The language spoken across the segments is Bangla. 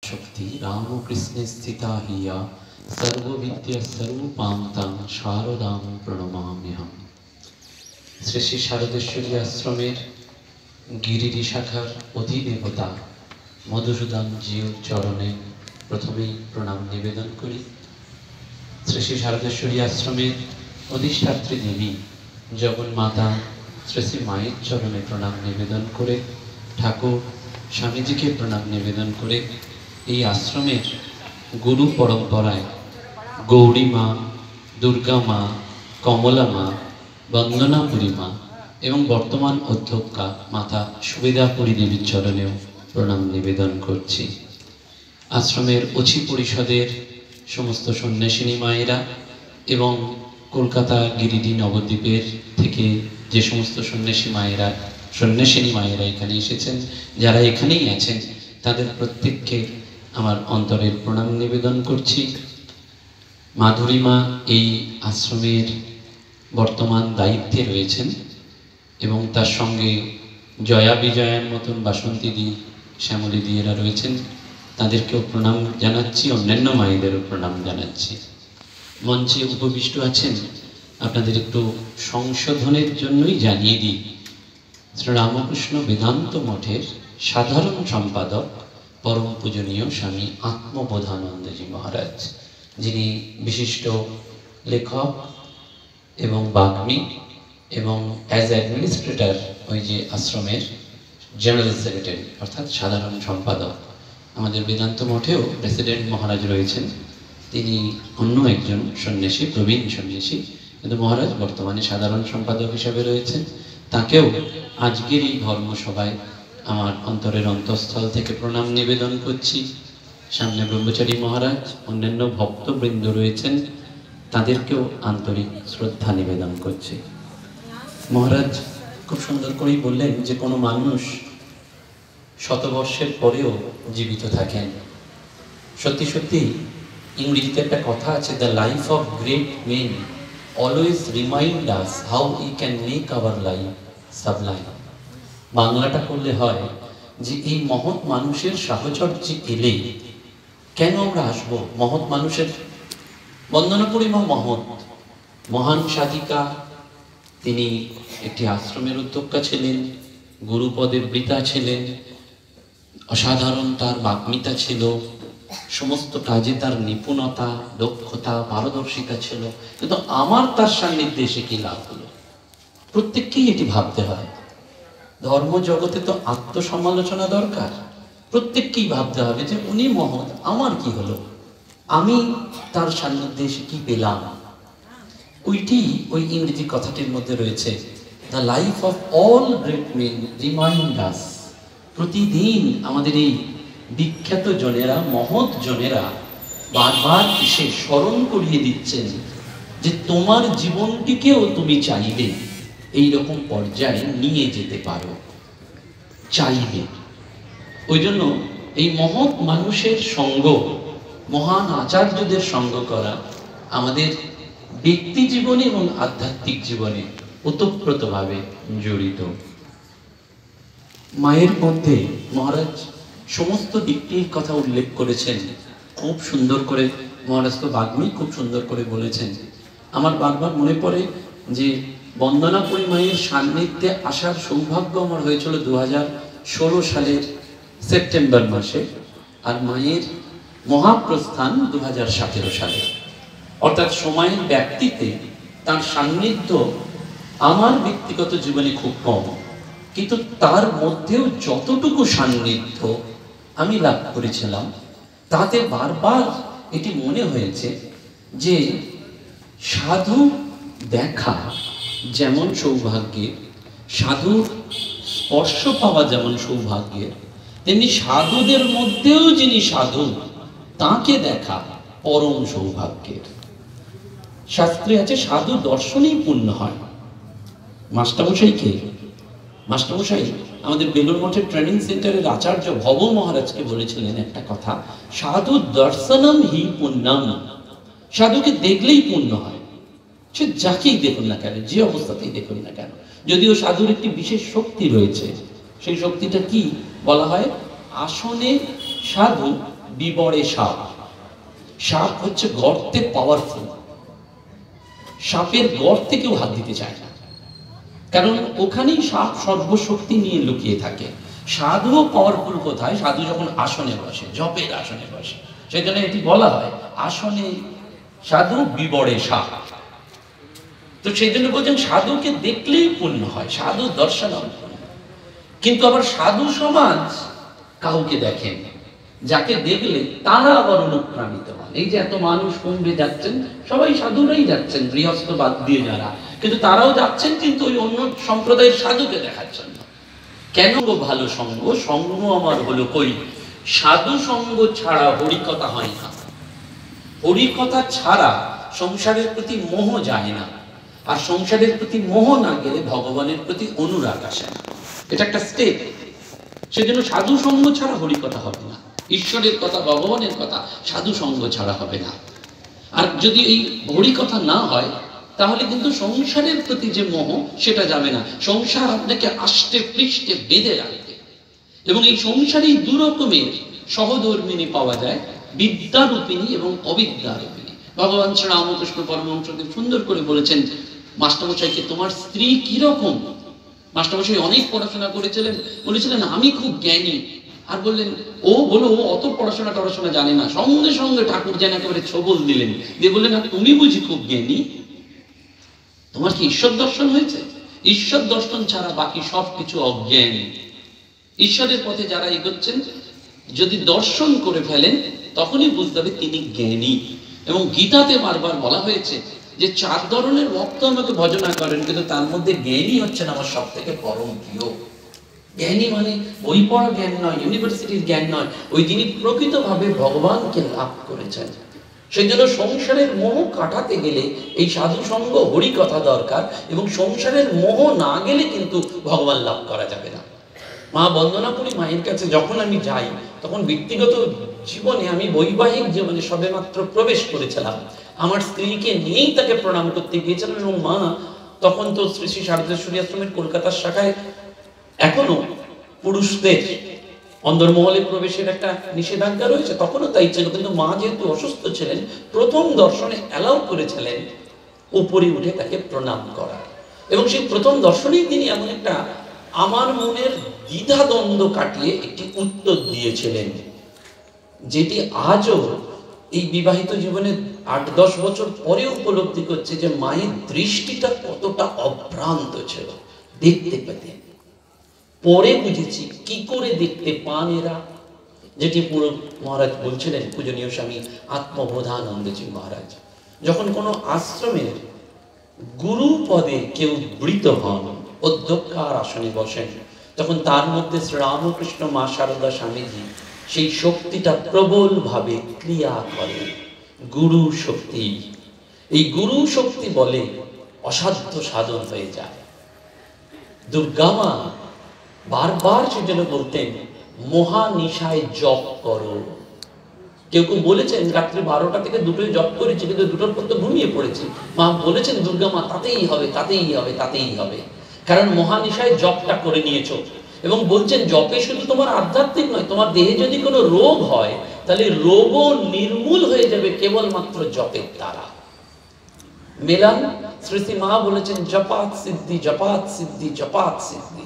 शक्ति रामकृष्णे स्थिता हिया सर्वविद्या सर्वपान्तां शारदां प्रणमाम्यहम्। শ্রী শ্রী শারদেশ্বরী আশ্রমের গিরিডি শাখার অধিদেবতা মধুসূদন জিউর চরণে প্রথমেই প্রণাম নিবেদন করি। শ্রী শ্রী শারদেশ্বরী আশ্রমের অধিষ্ঠাত্রী দেবী জগন্মাতা শ্রী শ্রী মায়ের চরণে প্রণাম নিবেদন করে, ঠাকুর স্বামীজিকে প্রণাম নিবেদন করে, এই আশ্রমের গুরু পরম্পরায় গৌরী মা, দুর্গা মা, কমলা মা, বন্দনাপুরী মা এবং বর্তমান অধ্যক্ষা মাতা সুবিধাপুরী দেবীর চরণেও প্রণাম নিবেদন করছি। আশ্রমের অচি পরিষদের সমস্ত সন্ন্যাসিনী মায়েরা এবং কলকাতা গিরিডি নবদ্বীপের থেকে যে সমস্ত সন্ন্যাসিনী মায়েরা এখানে এসেছেন, যারা এখানেই আছেন, তাদের প্রত্যেককে আমার অন্তরের প্রণাম নিবেদন করছি। মাধুরীমা এই আশ্রমের বর্তমান দায়িত্বে রয়েছেন এবং তার সঙ্গে জয়া বিজয়ার মতন বাসন্তী শ্যামলী দি এরা রয়েছেন, তাদেরকেও প্রণাম জানাচ্ছি, অন্যান্য মায়েদেরও প্রণাম জানাচ্ছি। মঞ্চে উপবিষ্ট আছেন, আপনাদের একটু সংশোধনের জন্যই জানিয়ে দিই, শ্রী রামকৃষ্ণ বেদান্ত মঠের সাধারণ সম্পাদক পরম পূজনীয় স্বামী আত্মবোধানন্দজি মহারাজ, যিনি বিশিষ্ট লেখক এবং বাগ্মী এবং অ্যাজ অ্যাডমিনিস্ট্রেটর ওই যে আশ্রমের জেনারেল সেক্রেটারি অর্থাৎ সাধারণ সম্পাদক। আমাদের বেদান্ত মঠেও প্রেসিডেন্ট মহারাজ রয়েছেন, তিনি অন্য একজন সন্ন্যাসী, প্রবীণ সন্ন্যাসী, কিন্তু মহারাজ বর্তমানে সাধারণ সম্পাদক হিসাবে রয়েছেন। তাকেও আজকের এই ধর্মসভায় আমার অন্তরের অন্তঃস্থল থেকে প্রণাম নিবেদন করছি। সামনে ব্রহ্মচারী মহারাজ, অন্যান্য ভক্তবৃন্দ রয়েছেন, তাদেরকেও আন্তরিক শ্রদ্ধা নিবেদন করছি। মহারাজ খুব সুন্দর করেই বললেন যে কোনো মানুষ শতবর্ষের পরেও জীবিত থাকেন। সত্যি সত্যি ইংরেজিতে একটা কথা আছে, the life of great men always remind us how we can make our life sublime. বাংলাটা করলে হয় যে এই মহৎ মানুষের সাহচর্যে এলে কেন আমরা আসবো? মহৎ মানুষের বন্দনাপুরী মা মহৎ, মহান সাধিকা, তিনি একটি আশ্রমের উদ্যোক্তা ছিলেন, গুরুপদের বৃতা ছিলেন, অসাধারণ তার বাগ্মিতা ছিল, সমস্ত কাজে তার নিপুণতা, দক্ষতা, পারদর্শিতা ছিল। কিন্তু আমার তার সান্নিধ্যে এসে কি লাভ হলো? প্রত্যেককেই এটি ভাবতে হয়। ধর্ম জগতে তো আত্মসমালোচনা দরকার। প্রত্যেককেই ভাবতে হবে যে উনি মহৎ, আমার কি হলো, আমি তার সান্নিধ্যে এসে কি পেলাম। ওইটি ওই ইংরেজি কথাটির মধ্যে রয়েছে, the life of all great men remind us. প্রতিদিন আমাদের এই বিখ্যাত জনেরা, মহৎ জনেরা বারবার এসে স্মরণ করিয়ে দিচ্ছেন যে তোমার জীবনটিকেও তুমি চাইবে এই রকম পর্যায়ে নিয়ে যেতে পারো, চাইবে। ওই জন্য এই মহৎ মানুষের সঙ্গ, মহান আচার্যদের সঙ্গ করা আমাদের ব্যক্তি জীবনে এবং আধ্যাত্মিক জীবনে ওতপ্রোতভাবে জড়িত। মায়ের মধ্যে মহারাজ সমস্ত দিকটির কথা উল্লেখ করেছেন, খুব সুন্দর করে। মহারাজ তো বাগ্মী, খুব সুন্দর করে বলেছেন। আমার বারবার মনে পড়ে যে বন্দনাপুরী মায়ের সান্নিধ্যে আসার সৌভাগ্য আমার হয়েছিল 2016 সালের সেপ্টেম্বর মাসে, আর মায়ের মহাপ্রস্থান 2017 সালে। অর্থাৎ সময়ের ব্যাপ্তিতে তার সান্নিধ্য আমার ব্যক্তিগত জীবনে খুব কম, কিন্তু তার মধ্যেও যতটুকু সান্নিধ্য আমি লাভ করেছিলাম, তাতে বারবার এটি মনে হয়েছে যে সাধু দেখা যেমন সৌভাগ্যের, সাধুর স্পর্শ পাওয়া যেমন সৌভাগ্যের, তেমনি সাধুদের মধ্যেও যিনি সাধু তাকে দেখা পরম সৌভাগ্যের। শাস্ত্রে আছে সাধু দর্শনেই পূর্ণ হয়। মাস্টারমশাই কে? মাস্টারমশাই আমাদের বেলুড় মঠের ট্রেনিং সেন্টারের আচার্য ভব মহারাজকে বলেছিলেন একটা কথা, সাধু দর্শনম হি পুণ্যম। সাধুকে দেখলেই পুণ্য হয়, সে যাকেই দেখুন না কেন, যে অবস্থাতেই দেখুন না কেন। যদিও সাধুর একটি বিশেষ শক্তি রয়েছে, সেই শক্তিটা কি বলা হয়, আসনে সাধু বিবরে সাপ। সাপ হচ্ছে গর্তে পাওয়ারফুল, সাপের গর্তে কেউ হাত দিতে চায় না, কারণ ওখানেই সাপ সর্বশক্তি নিয়ে লুকিয়ে থাকে। সাধুও পাওয়ারফুল কোথায়? সাধু যখন আসনে বসে, জপের আসনে বসে, সেই জন্য এটি বলা হয় আসনে সাধু বিবরে সাপ। তো সেই জন্য বলছেন সাধুকে দেখলেই পুণ্য হয়, সাধু দর্শন পুণ্য। কিন্তু আবার সাধু সমাজ কাউকে দেখেন, যাকে দেখলে তারা আবার অনুপ্রাণিত হন। এই যে এত মানুষ কুম্ভে যাচ্ছেন, সবাই সাধুরাই যাচ্ছেন, গৃহস্থ বাদ দিয়ে যারা, কিন্তু তারাও যাচ্ছেন কিন্তু ওই অন্য সম্প্রদায়ের সাধুকে দেখার জন্য। কেন গো ভালো সঙ্গ? সঙ্গ আমার হলো কই, সাধু সঙ্গ ছাড়া হরিকথা হয় না। হরিকথা ছাড়া সংসারের প্রতি মোহ যায় না, আর সংসারের প্রতি মোহ না গেলে ভগবানের প্রতি অনুরাগ আসে না। এটা একটা স্টেপ। সেজন্য সাধু সঙ্গ ছাড়া হরিকথা হবে না, ঈশ্বরের কথা, ভগবানের কথা সাধু সঙ্গ ছাড়া হবে না। আর যদি এই হরিকথা না হয় তাহলে কিন্তু সংসারের প্রতি যে মোহ সেটা যাবে না। সংসার আপনাকে আষ্টে পৃষ্ঠে বেঁধে রাখবে, এবং এই সংসারেই দু রকমের সহধর্মিনী পাওয়া যায়, বিদ্যারূপিণী এবং অবিদ্যারূপিণী। ভগবান শ্রী রামকৃষ্ণ পরমহংসদেব সুন্দর করে বলেছেন মাস্টারমশাইকে, তোমার স্ত্রী কিরকম? মাস্টারমশাই অনেক পড়াশোনা করেছিলেন, বলেছিলেন আমি খুব জ্ঞানী। আর বললেন ও বলো ও অত পড়াশোনা টড়াশোনা জানে না। সঙ্গে সঙ্গে ঠাকুর যেন একেবারে ছবল দিলেন, দিয়ে বললেন আর তুমি বুঝি খুব জ্ঞানী? তোমার কি ঈশ্বর দর্শন হয়েছে? ঈশ্বর দর্শন ছাড়া বাকি সব কিছু অজ্ঞানী। ঈশ্বরের পথে যারা এগোচ্ছেন যদি দর্শন করে ফেলেন তখনই বুঝতে হবে তিনি জ্ঞানী। এবং গীতাতে বারবার বলা হয়েছে যে 4 ধরনের ভক্ত আমাকে ভজনা করেন, কিন্তু তার মধ্যে জ্ঞানী হচ্ছেন আমার সব থেকে পরম প্রিয়। জ্ঞানী মানে বই পড়া জ্ঞান নয়, ইউনিভার্সিটির জ্ঞান নয়, ওই যিনি প্রকৃতভাবে ভগবানকে লাভ করেছেন। সেই জন্য সংসারের মোহ কাটাতে গেলে এই সাধু সঙ্গ হরিকথা দরকার, এবং সংসারের মোহ না গেলে কিন্তু ভগবান লাভ করা যাবে না। মা বন্দনাপুরী মায়ের কাছে যখন আমি যাই, তখন ব্যক্তিগত জীবনে আমি বৈবাহিক জীবনে সবেমাত্র প্রবেশ করেছিলাম, আমার স্ত্রীকে নিয়েই তাকে প্রণাম করতে গিয়েছিলাম। এবং মা তখন তো শ্রী শ্রী শারদেশ্বরী আশ্রমের কলকাতার শাখায় এখনো পুরুষদের অন্দরমহলে প্রবেশের একটা নিষেধাজ্ঞা রয়েছে, তখনও তাই ছিল। কিন্তু মা যেহেতু অসুস্থ ছিলেন, প্রথম দর্শনে অ্যালাউ করেছিলেন উপরে উঠে তাকে প্রণাম করা। এবং সেই প্রথম দর্শনেই তিনি এমন একটা আমার মনের দ্বিধা দ্বন্দ্ব কাটিয়ে একটি উত্তর দিয়েছিলেন, যেটি আজও এই বিবাহিত জীবনে 8-10 বছর পরে উপলব্ধি করছে যে মায়ের দৃষ্টিটা কতটা অভ্রান্ত ছিল। দেখতে পেতেন, পরে বুঝেছি কি করে দেখতে পান এরা, যেটি পুরো মহারাজ বলছিলেন পূজনীয় স্বামী আত্মবোধানন্দজি মহারাজ। যখন কোনো আশ্রমের গুরু পদে কেউ বৃত হন, অধ্যক্ষার আসনে বসেন, তখন তার মধ্যে শ্রীরামকৃষ্ণ মা শারদা স্বামীজি সেই শক্তিটা প্রবলভাবে ক্রিয়া করে, গুরু শক্তি। এই গুরু শক্তি বলে অসাধ্য সাধন হয়ে যায়। দুর্গা মা বারবার সেজন্য বলতেন মহানিশায় জপ করো। কেউ কেউ বলেছেন রাত্রি 12টা থেকে 2টোয় জপ করেছি, কিন্তু 2টোর পর তো ঘুমিয়ে পড়েছি। মা বলেছেন দুর্গা মা তাতেই হবে, তাতেই হবে, তাতেই হবে, কারণ মহানিশায় জপটা করে নিয়েছো। এবং বলছেন জপে শুধু তোমার আধ্যাত্মিক নয়, তোমার দেহে যদি কোনো রোগ হয় তাহলে রোগও নির্মূল হয়ে যাবে কেবলমাত্র জপের দ্বারা। মেলান শ্রী শ্রী মা বলেছেন জপাত সিদ্ধি, জপাত সিদ্ধি, জপাত সিদ্ধি।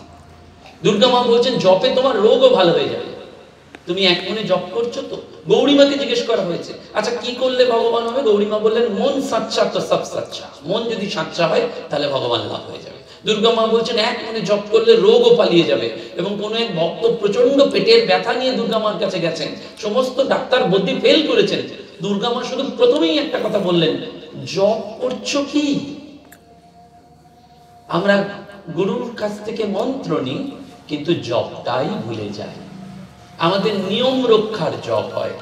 দুর্গা মা বলছেন জপে তোমার রোগও ভালো হয়ে যাবে। তুমি এক মনে জপ করছো তো? গৌরীমাকে জিজ্ঞেস করা হয়েছে আচ্ছা কি করলে ভগবান হবে? গৌরীমা বললেন মন সাচ্চা তো সব সাচ্চা, মন যদি সাচ্চা হয় তাহলে ভগবান লাভ হয়ে যাবে। দুর্গা মা বলছেন এক মনে জপ করলে রোগও পালিয়ে যাবে। এবং কোন এক ভক্ত প্রচন্ড পেটের ব্যথা নিয়ে দুর্গা মার কাছে গেছেন, সমস্ত ডাক্তার বুদ্ধি ফেল করেছেন। দুর্গা মা শুধু প্রথমেই একটা কথা বললেন, জপ করছো কি? আমরা গুরুর কাছ থেকে মন্ত্র নিই কিন্তু জপটাই ভুলে যাই। আমাদের নিয়ম রক্ষার জপ হয়।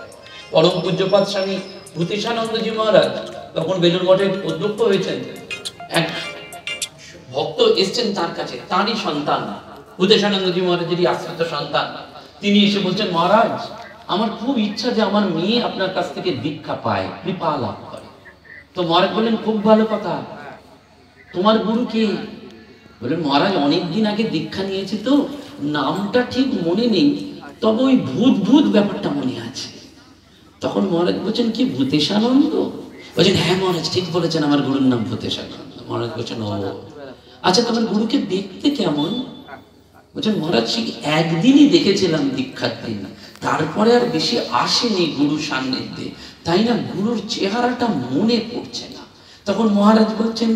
পরম পূজ্যপাদ স্বামী ভূতেশানন্দজি মহারাজ তখন বেলুড় মঠের অধ্যক্ষ হয়েছেন, এক ভক্ত এসছেন তার কাছে, তারই সন্তান ভূতেশানন্দজি মহারাজেরই আশ্রিত সন্তান। তিনি এসে বলছেন মহারাজ আমার খুব ইচ্ছা যে আমার মেয়ে আপনার কাছ থেকে দীক্ষা পায়, কৃপা লাভ করে। তো মহারাজ বললেন খুব ভালো কথা, তোমার গুরু কে? বললেন মহারাজ অনেকদিন আগে দীক্ষা নিয়েছি তো নামটা ঠিক মনে নেই, তবে ওই ভূত ভূত ব্যাপারটা মনে আছে। তখন মহারাজ বলছেন, কি ভূতেশানন্দ? বলছেন, হ্যাঁ মহারাজ ঠিক বলেছেন, আমার গুরুর নাম ভূতেশানন্দ। মহারাজ বলছেন, ও আচ্ছা, তোমার গুরুকে দেখতে কেমন? বলছেন, মহারাজ ঠিক একদিনই দেখেছিলাম দীক্ষার দিন, তারপরে আর বেশি আসেনি গুরু সান্নিধ্যে, তাই না গুরুর চেহারাটা মনে পড়ছে না। তখন মহারাজ বলছেন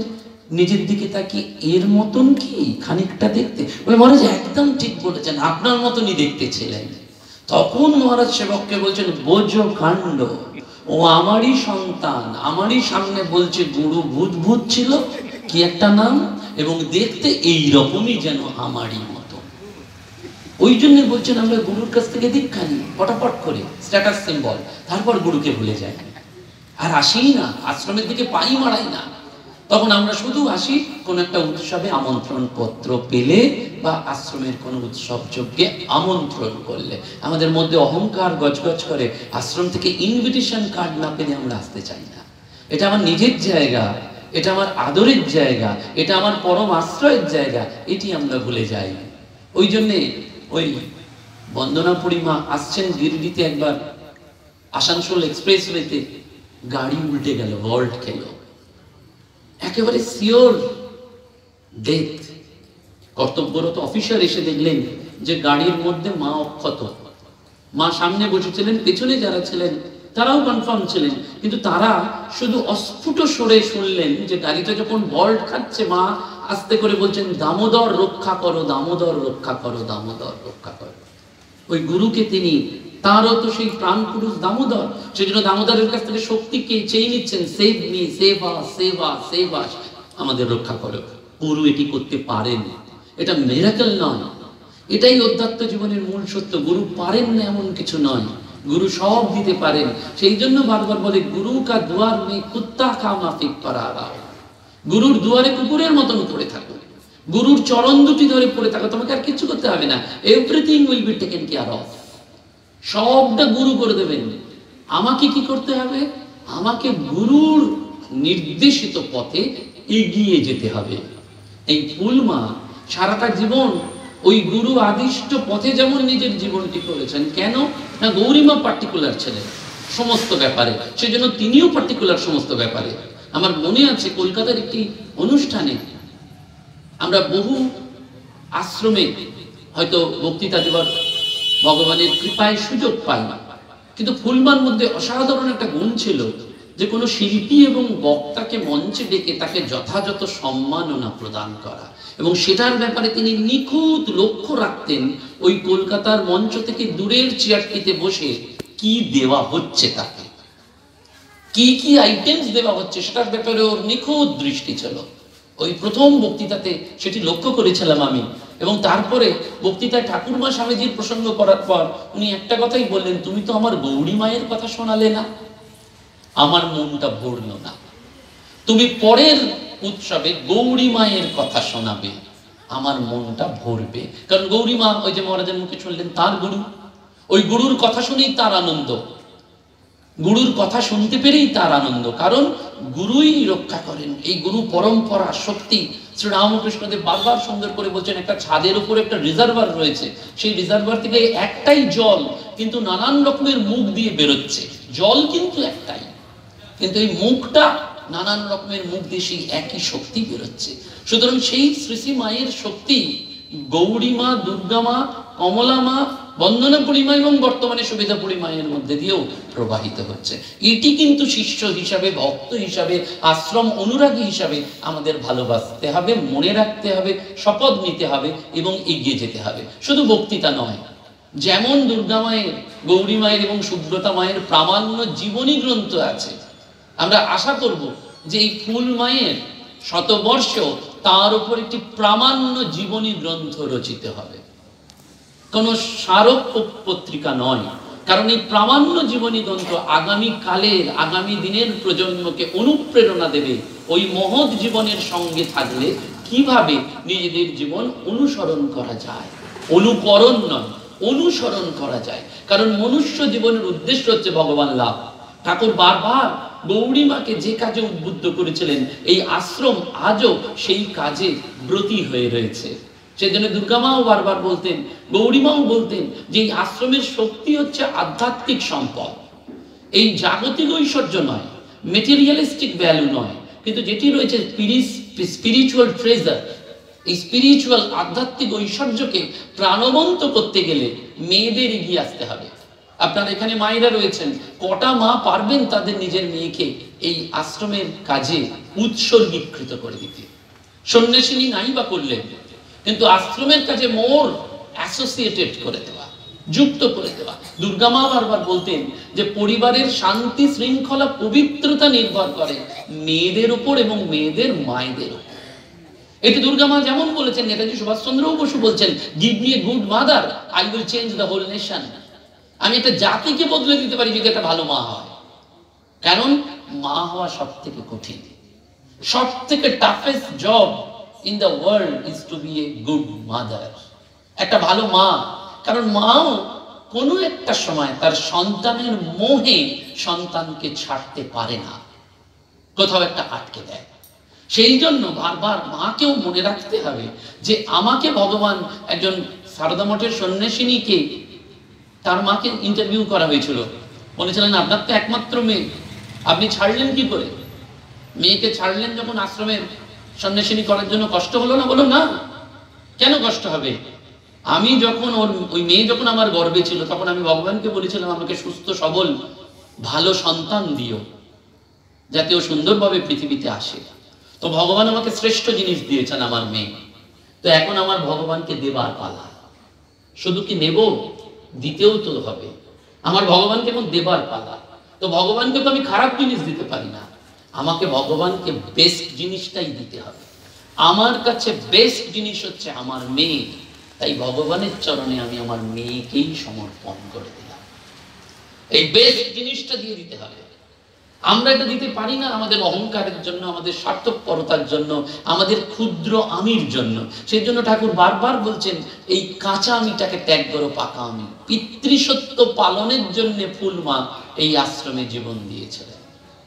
নিজের দিকে তাকিয়ে, এর মতন কি খানিকটা দেখতে? বলে, মহারাজ একদম ঠিক বলেছেন, আপনার মতনই দেখতে ছিলেন। তখন মহারাজ সেবককে বলছেন, বোঝো কাণ্ড, ও আমারই সন্তান, আমারই সামনে বলছে গুরু ভূত ভূত ছিল, কি একটা নাম, এবং দেখতে এই রকমই যেন আমারই মতো। ওই জন্য বলছেন আমরা গুরুর কাছ থেকে দীক্ষা নিই পটাপট করে, স্ট্যাটাস সিম্বল, তারপর গুরুকে ভুলে যাই আর আসিই না, আশ্রমের দিকে পাই মারাই না। তখন আমরা শুধু আসি কোন একটা উৎসবে আমন্ত্রণ পত্র পেলে বা আশ্রমের কোনো উৎসব যজ্ঞে আমন্ত্রণ করলে। আমাদের মধ্যে অহংকার গজগজ করে, আশ্রম থেকে ইনভিটেশন কার্ড না পেলে আমরা আসতে চাই না। এটা আমার নিজের জায়গা, এটা আমার আদরের জায়গা, এটা আমার পরম আশ্রয়ের জায়গা, এটি আমরা ভুলে যাই। ওই জন্যে ওই বন্দনা পরিমা আসছেন গিরিডিতে একবার, আসানসোল এক্সপ্রেসওয়েতে গাড়ি উল্টে গেল, ভল্ট খেলো, একেবারে সিওর ডেথ। কর্তব্যরত অফিসার এসে দেখলেন যে গাড়ির মধ্যে মা অক্ষত, মা সামনে বসেছিলেন, পেছনে যারা ছিলেন তারাও কনফার্ম ছিলেন, কিন্তু তারা শুধু অস্ফুট স্বরে শুনলেন যে গাড়িটা যখন ভল্ট খাচ্ছে মা আস্তে করে বলছেন, দামোদর রক্ষা করো, দামোদর রক্ষা করো, দামোদর রক্ষা করো। ওই গুরুকে তিনি, তারও তো সেই প্রাণ পুরুষ দামোদর, সেই জন্য দামোদরের কাছ থেকে শক্তিকে চেয়ে নিচ্ছেন, সেভ মি, সেভ আস, সেভ আস, সেভ আস, আমাদের রক্ষা করো। গুরু এটি করতে পারেন, এটা মিরাকল নয়, এটাই অধ্যাত্ম জীবনের মূল সত্য। গুরু পারেন না এমন কিছু নয়, গুরু সব দিতে পারেন। সেই জন্য বারবার বলে, গুরু কা দুয়ার মে কুত্তা কা মাফিক পারা, গুরুর দুয়ারে কুকুরের মতন পড়ে থাকো, গুরুর চরণ দুটি ধরে পড়ে থাকো, তোমাকে আর কিছু করতে হবে না, everything will be taken care of, সবটা গুরু করে দেবেন। আমাকে কি করতে হবে? আমাকে গুরুর নির্দেশিত পথে এগিয়ে যেতে হবে। এই ফুলমা সারাটা জীবন ওই গুরু আদিষ্ট পথে যেমন নিজের জীবনটি করেছেন, কেন না গৌরীমা পার্টিকুলার ছিলেন সমস্ত ব্যাপারে, সেজন্য তিনিও পার্টিকুলার সমস্ত ব্যাপারে। আমার মনে আছে কলকাতার একটি অনুষ্ঠানে আমরা বহু আশ্রমে হয়তো বক্তৃতা দেওয়ার ভগবানের কৃপায় সুযোগ পাই, কিন্তু ফুলমার মধ্যে অসাধারণ একটা গুণ ছিল যে কোনো শিল্পী এবং বক্তাকে মঞ্চে ডেকে তাকে যথাযথ সম্মাননা প্রদান করা, এবং সেটার ব্যাপারে তিনি নিখুঁত লক্ষ্য রাখতেন। ওই কলকাতার মঞ্চ থেকে দূরের চেয়ারটিতে বসে কি দেওয়া হচ্ছে, তাকে কি কি আইটেমস দেওয়া হচ্ছে সেটার ব্যাপারে ওর নিখুঁত দৃষ্টি ছিল। ওই প্রথম বক্তৃতাতে সেটি লক্ষ্য করেছিলাম আমি, এবং তারপরে বক্তৃতায় ঠাকুরমা স্বামীজির প্রসঙ্গ করার পর উনি একটা কথাই বললেন, তুমি তো আমার গৌরী মায়ের কথা শোনালে না, আমার মনটা ভরল না। তুমি পরের উৎসবে গৌরী মায়ের কথা শোনাবে, আমার মনটা ভরবে। কারণ গৌরী মা ওই যে মহারাজের মুখে শুনলেন তার গুরু, ওই গুরুর কথা শুনেই তার আনন্দ, গুরুর কথা শুনতে পেরেই তার আনন্দ, কারণ গুরুই রক্ষা করেন। এই গুরু পরম্পরা শক্তি। শ্রী রামকৃষ্ণদেব বারবার সুন্দর করে বলছেন, একটা ছাদের উপরে একটা রিজার্ভার রয়েছে, সেই রিজার্ভার থেকে একটাই জল, কিন্তু নানান রকমের মুখ দিয়ে বেরোচ্ছে, জল কিন্তু একটাই, কিন্তু এই মুখটা নানান রকমের মুখ দিয়ে সেই একই শক্তি বেরোচ্ছে। সুতরাং সেই শ্রী শ্রী মায়ের শক্তি গৌরী মা, দুর্গা মা, কমলা মা, বন্দনা পরিমা এবং বর্তমানে সুবিধা পরিমায়ের মধ্যে দিয়েও প্রবাহিত হচ্ছে। এটি কিন্তু শিষ্য হিসাবে, ভক্ত হিসাবে, আশ্রম অনুরাগী হিসাবে আমাদের ভালোবাসতে হবে, মনে রাখতে হবে, শপথ নিতে হবে এবং এগিয়ে যেতে হবে। শুধু বক্তৃতা নয়, যেমন দুর্গা মায়ের, গৌরী মায়ের এবং সুব্রতা মায়ের প্রামাণ্য জীবনী গ্রন্থ আছে, আমরা আশা করব যে এই ফুল মায়ের শতবর্ষ তার উপর একটি প্রামাণ্য জীবনী গ্রন্থ রচিত হবে, কোন স্মারক পত্রিকা নয়। কারণ এই প্রামাণ্য জীবনী গ্রন্থ আগামী কালের, আগামী দিনের প্রজন্মকে অনুপ্রেরণা দেবে ওই মহৎ জীবনের সঙ্গে থাকলে কিভাবে নিজেদের জীবন অনুসরণ করা যায়, অনুকরণ নয়, অনুসরণ করা যায়। কারণ মনুষ্য জীবনের উদ্দেশ্য হচ্ছে ভগবান লাভ। ঠাকুর বারবার গৌরী মাকে যে কাজে উদ্বুদ্ধ করেছিলেন, এই আশ্রম আজও সেই কাজে ব্রতী হয়ে রয়েছে। সেজন্য দুর্গা মাও বারবার বলতেন, গৌরী মাও বলতেন যে এই আশ্রমের শক্তি হচ্ছে আধ্যাত্মিক সম্পদ। এই জাগতিক ঐশ্বর্য নয়, মেটেরিয়ালিস্টিক ভ্যালু নয়, কিন্তু যেটি রয়েছে স্পিরিচুয়াল ট্রেজার, এই স্পিরিচুয়াল আধ্যাত্মিক ঐশ্বর্যকে প্রাণবন্ত করতে গেলে মেয়েদের এগিয়ে আসতে হবে। আপনার এখানে মায়েরা রয়েছেন, কটা মা পারবেন তাদের নিজের মেয়েকে এই আশ্রমের কাজে উৎসর্গীকৃত করে দিতে? সন্ন্যাসিনী নাই বা করলেন, কিন্তু আশ্রমের কাজে মোর অ্যাসোসিয়েটেড করে দেওয়া, যুক্ত করে দেওয়া। দুর্গা মা বারবার বলতেন যে পরিবারের শান্তি, শৃঙ্খলা, পবিত্রতা নির্ভর করে মেয়েদের উপর এবং মেয়েদের মায়েদের উপর। এটি দুর্গা মা যেমন বলেছেন, নেতাজি সুভাষচন্দ্র বসু বলছেন, give me a good mother, I will change the whole nation. আমি একটা জাতিকে বদলে দিতে পারি যদি একটা ভালো মা হয়। কারণ মা হওয়া সব থেকে কঠিন, সব থেকে toughest job in the world is to be a good mother, একটা ভালো মা। কারণ মাও কোনো একটা সময় তার সন্তানের মোহে সন্তানকে ছাড়তে পারে না, কোথাও একটা আটকে দেয়। সেই জন্য বারবার মাকেও মনে রাখতে হবে যে আমাকে ভগবান, একজন সারদা মঠের সন্ন্যাসিনীকে তার মাকে ইন্টারভিউ করা হয়েছিল, বলেছিলেন আপনার তো একমাত্র মেয়ে, আপনি ছাড়লেন কি করে? মেয়েকে ছাড়লেন যখন আশ্রমের সন্ন্যাসিনী করার জন্য, কষ্ট হলো না? বলো না, কেন কষ্ট হবে? আমি যখন ওই মেয়ে যখন আমার গর্ভে ছিল, তখন আমি ভগবানকে বলেছিলাম আমাকে সুস্থ সবল ভালো সন্তান দিও, যাতে ও সুন্দরভাবে পৃথিবীতে আসে। তো ভগবান আমাকে শ্রেষ্ঠ জিনিস দিয়েছেন, আমার মেয়ে। তো এখন আমার ভগবানকে দেবার পালা। শুধু কি নেব, দিতেও তো হবে। আমার ভগবানকে এখন দেবার পালা। তো ভগবানকে তো আমি খারাপ জিনিস দিতে পারি না, আমাকে ভগবানকে বেস্ট জিনিসটাই দিতে হবে। আমার কাছে বেস্ট জিনিস হচ্ছে আমার মেয়ে, তাই ভগবানের চরণে আমি আমার মেয়েকেই সমর্পণ করে দিলাম। এই বেস্ট জিনিসটা দিয়ে দিতে হবে। আমরা এটা দিতে পারি না আমাদের অহংকারের জন্য, আমাদের স্বার্থপরতার জন্য, আমাদের ক্ষুদ্র আমির জন্য। সেই জন্য ঠাকুর বারবার বলছেন, এই কাঁচা আমিটাকে ত্যাগ করো, পাকা আমি। পিতৃসত্য পালনের জন্য ফুলমা এই আশ্রমে জীবন দিয়েছিলেন,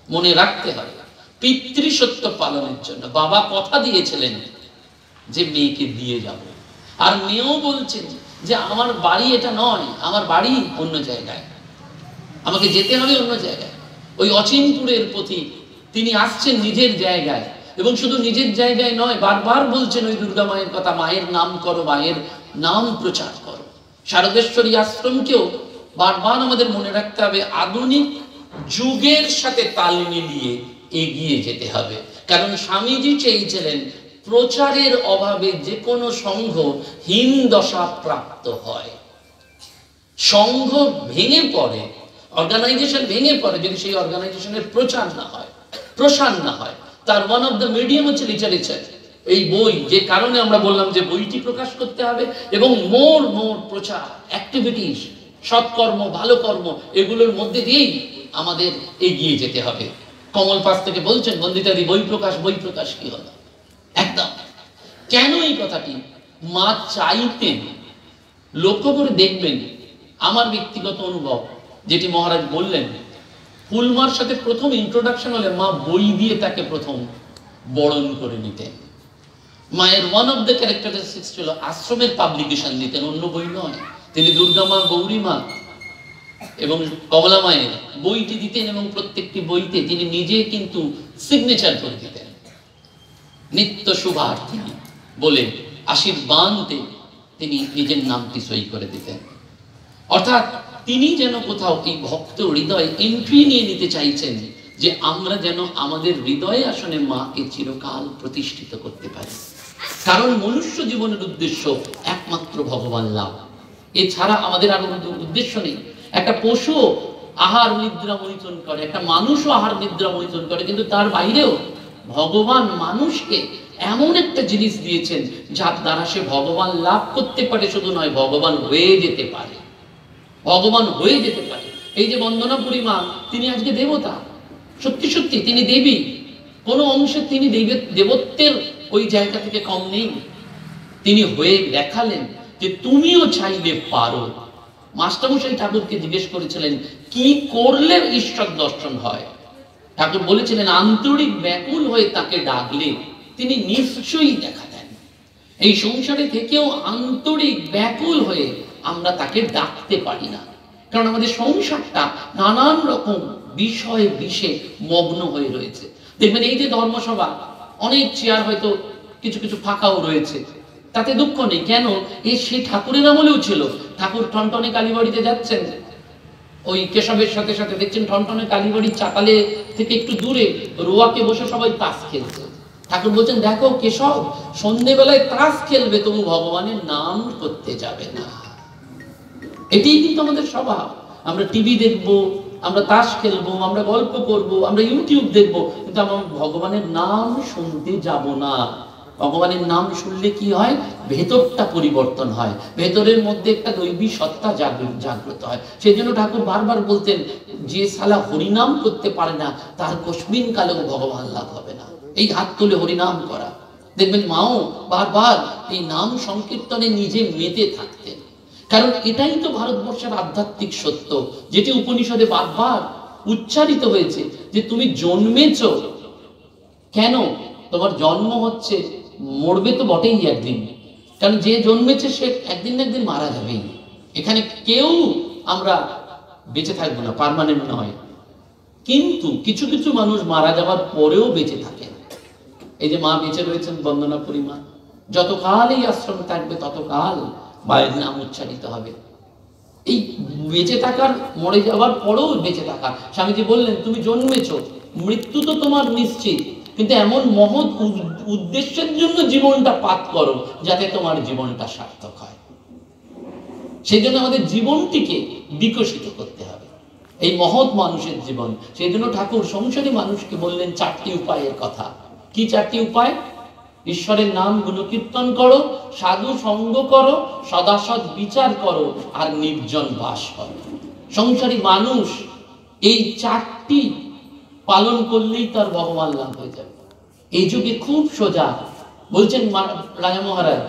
মনে রাখতে হবে। পিতৃসত্য পালনের জন্য বাবা কথা দিয়েছিলেন যে মেয়েকে দিয়ে যাব, আর মেয়েও বলছেন যে আমার বাড়ি এটা নয়, আমার বাড়ি অন্য জায়গায়, আমাকে যেতে হবে অন্য জায়গায়। ওই অচিনপুরের পথি তিনি আসছেন নিজের জায়গায়, এবং শুধু নিজের জায়গায় নয়, বারবার বলছেন ওই দুর্গা মায়ের কথা, মায়ের নাম করো, মায়ের নাম প্রচার করো। শারদেশ্বরী আশ্রমকেও বারবার আমাদের মনে রাখতে হবে, আধুনিক যুগের সাথে তাল মিলিয়ে এগিয়ে যেতে হবে। কারণ স্বামীজি চেয়েছিলেন প্রচারের অভাবে যে কোনো সংঘ হীন দশা প্রাপ্ত হয়। সংঘ ভেঙে পড়ে, অর্গানাইজেশন ভেঙে পড়ে যদি সেই অর্গানাইজেশনের প্রচার না হয়, প্রসার না হয়। তার ওয়ান অফ দ্য মিডিয়াম হচ্ছে লিটারেচার, এই বই। যে কারণে আমরা বললাম যে বইটি প্রকাশ করতে হবে, এবং মোর প্রচার, অ্যাক্টিভিটিস, সৎকর্ম, ভালো কর্ম, এগুলোর মধ্যে দিয়েই আমাদের এগিয়ে যেতে হবে। কমল পাশ থেকে বলছেন, বন্দিতাদি বই প্রকাশ কি হলো? একদম। কেন এই কথাটি মা চাইতেন? লক্ষ্য করে দেখবেন, আমার ব্যক্তিগত অনুভব যেটি মহারাজ বললেন, ফুলমার সাথে প্রথম ইন্ট্রোডাকশন হলে মা বই দিয়ে তাকে প্রথম বরণ করে নিতেন। মায়ের ওয়ান অফ দ্য ক্যারেক্টারিস্টিক্স ছিল আশ্রমের পাবলিকেশন দিতেন, অন্য বই নয়। তিনি দুর্গা মা, গৌরী মা এবং কমলা মায়ের বইটি দিতেন, এবং প্রত্যেকটি বইতে তিনি নিজে কিন্তু সিগনেচার করে দিতেন, নিত্য শুভার্থী বলে আশীর্বাদে তিনি নিজের নামটি সই করে দিতেন। অর্থাৎ তিনি যেন কোথাও এই ভক্ত হৃদয়ে এন্ট্রি নিয়ে নিতে চাইছেন, যে আমরা যেন আমাদের হৃদয়ে আসনে মাকে চিরকাল প্রতিষ্ঠিত করতে পারি। কারণ মনুষ্য জীবনের উদ্দেশ্য একমাত্র ভগবান লাভ, এছাড়া আমাদের আর কোনো উদ্দেশ্য নেই। একটা পশু আহার নিদ্রা মৈথুন করে, একটা মানুষও আহার নিদ্রা মৈথুন করে, কিন্তু তার বাইরেও ভগবান মানুষকে এমন একটা জিনিস দিয়েছেন যার দ্বারা সে ভগবান লাভ করতে পারে, শুধু নয় ভগবান হয়ে যেতে পারে, ভগবান হয়ে যেতে পারে। এই যে বন্দনাপুরী মা, তিনি আজকে দেবতা, সত্যি সত্যি তিনি দেবী, কোনো অংশে তিনি দেবত্বের ওই জায়গা থেকে কম নেই। তিনি হয়ে দেখালেন যে তুমিও চাইলে পারো। মাস্টারমশাই ঠাকুরকে জিজ্ঞেস করেছিলেন কি করলে ঈশ্বর দর্শন হয়? ঠাকুর বলেছিলেন আন্তরিক ব্যাকুল হয়ে তাকে ডাকলে তিনি নিশ্চয়ই দেখা দেন। এই সংসারে থেকেও আন্তরিক ব্যাকুল হয়ে আমরা তাকে ডাকতে পারি না, কারণ আমাদের সংসারটা নানান রকম বিষয়ে বিষে মগ্ন হয়ে রয়েছে। দেখবেন এই যে ধর্মসভা, অনেক চেয়ার হয়তো কিছু কিছু ফাঁকাও রয়েছে, তাতে দুঃখ নেই। কেন? এই সেই ঠাকুরের আমলেও ছিল। ঠাকুর টনটনে কালীবাড়িতে যাচ্ছেন, ওই কেশবের সাথে সাথে দেখছেন টনটনে কালীবাড়ির চাতালে থেকে একটু দূরে রোয়াকে বসে সবাই তাস খেলছে। ঠাকুর বলছেন, দেখো কেশব, সন্ধ্যেবেলায় তাস খেলবে, তবু ভগবানের নাম করতে যাবে না। এটাই কিন্তু আমাদের স্বভাব। আমরা টিভি দেখবো, আমরা তাস খেলবো, আমরা গল্প করব, আমরা ইউটিউব দেখবো, কিন্তু আমরা ভগবানের নাম শুনতে যাব না। ভগবানের নাম শুনলে কি হয়? ভেতরটা পরিবর্তন হয়, ভেতরের মধ্যে একটা দৈবী সত্তা জাগ্রত হয়। সেই জন্য ঠাকুর বারবার বলতেন, যে সালা হরিনাম করতে পারে না তার কস্মিন কালেও ভগবান লাভ হবে না। এই হাত তুলে হরিনাম করা। দেখবেন মাও বারবার এই নাম সংকীর্তনে নিজে মেতে থাকতেন। কারণ এটাই তো ভারতবর্ষের আধ্যাত্মিক সত্য, যেটি উপনিষদে বারবার উচ্চারিত হয়েছে, যে তুমি জন্মেছ কেন? তোমার জন্ম হচ্ছে, মরবে তো বটেই একদিন, কারণ যে জন্মেছে সে একদিন না একদিন মারা যাবেই। এখানে কেউ আমরা বেঁচে থাকবো না, পার্মানেন্ট নয়। কিন্তু কিছু কিছু মানুষ মারা যাওয়ার পরেও বেঁচে থাকেন। এই যে মা বেঁচে রয়েছেন বন্দনাপুরী মা, যতকাল এই আশ্রম থাকবে ততকাল মায়ের নাম উচ্চারিত হবে। এই বেঁচে থাকার, মরে যাওয়ার পরেও বেঁচে থাকা। স্বামীজি বললেন, তুমি জন্মেছ, মৃত্যু তো তোমার নিশ্চিত, কিন্তু এমন মহৎ উদ্দেশ্যের জন্য জীবনটা পাত করো যাতে তোমার জীবনটা সার্থক হয়। সেই জন্য আমাদের জীবনটিকে বিকশিত করতে হবে, এই মহৎ মানুষের জীবন। সেই জন্য ঠাকুর সংসারী মানুষকে বললেন 4টি উপায়ের কথা। কি 4টি উপায়? ঈশ্বরের নাম গুণকীর্তন করো, সাধু সঙ্গ করো, সদাসৎ বিচার করো, আর নির্জন বাস করো। সংসারী মানুষ এই 4টি পালন করলেই তার ভগবান লাভ হয়ে যাবে। এই যুগে খুব সোজা। বলছেন রাজা মহারাজ